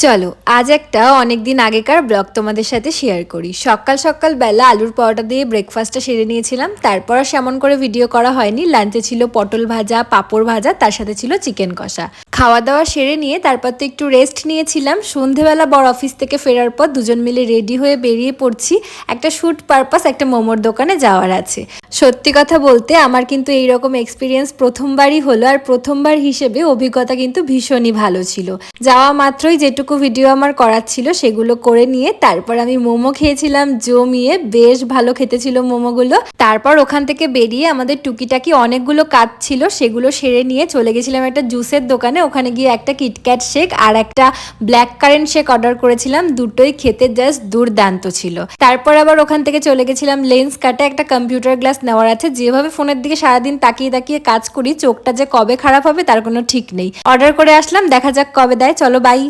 চলো আজ একটা অনেকদিন আগেকার ব্লগ তোমাদের সাথে শেয়ার করি। সকাল সকাল বেলা আলুর পরোটা দিয়ে ব্রেকফাস্টটা সেরে নিয়েছিলাম, তারপর আর সেমন করে ভিডিও করা হয়নি। লাঞ্চে ছিল পটল ভাজা, পাঁপড় ভাজা, তার সাথে ছিল চিকেন কষা। খাওয়া দাওয়া সেরে নিয়ে তারপর তো একটু রেস্ট নিয়েছিলাম। সন্ধেবেলা বড় অফিস থেকে ফেরার পর দুজন মিলে রেডি হয়ে বেরিয়ে পড়ছি। একটা শ্যুট পারপাস একটা মোমোর দোকানে যাওয়ার আছে। সত্যি কথা বলতে আমার কিন্তু এইরকম এক্সপিরিয়েন্স প্রথমবারই হলো, আর প্রথমবার হিসেবে অভিজ্ঞতা কিন্তু ভীষণই ভালো ছিল। যাওয়া মাত্রই যেটুকু ভিডিও আমার করার ছিল সেগুলো করে নিয়ে তারপর আমি মোমো খেয়েছিলাম জমিয়ে, বেশ ভালো খেতে ছিল মোমোগুলো। তারপর ওখান থেকে বেরিয়ে আমাদের টুকিটাকি অনেকগুলো কাজ ছিল, সেগুলো সেরে নিয়ে চলে গেছিলাম একটা জুসের দোকানে। ওখানে গিয়ে একটা কিটক্যাট শেক আর একটা ব্ল্যাক কারেন্ট শেক অর্ডার করেছিলাম। দুটোই খেতে জাস্ট দুর্দান্ত ছিল। তারপর আবার ওখান থেকে চলে গেছিলাম লেন্স কাটে, একটা কম্পিউটার গ্লাস নেওয়ার আছে। যেভাবে ফোনের দিকে সারাদিন তাকিয়ে তাকিয়ে কাজ করি, চোখটা যে কবে খারাপ হবে তার কোনো ঠিক নেই। অর্ডার করে আসলাম, দেখা যাক কবে দেয়। চলো বাই।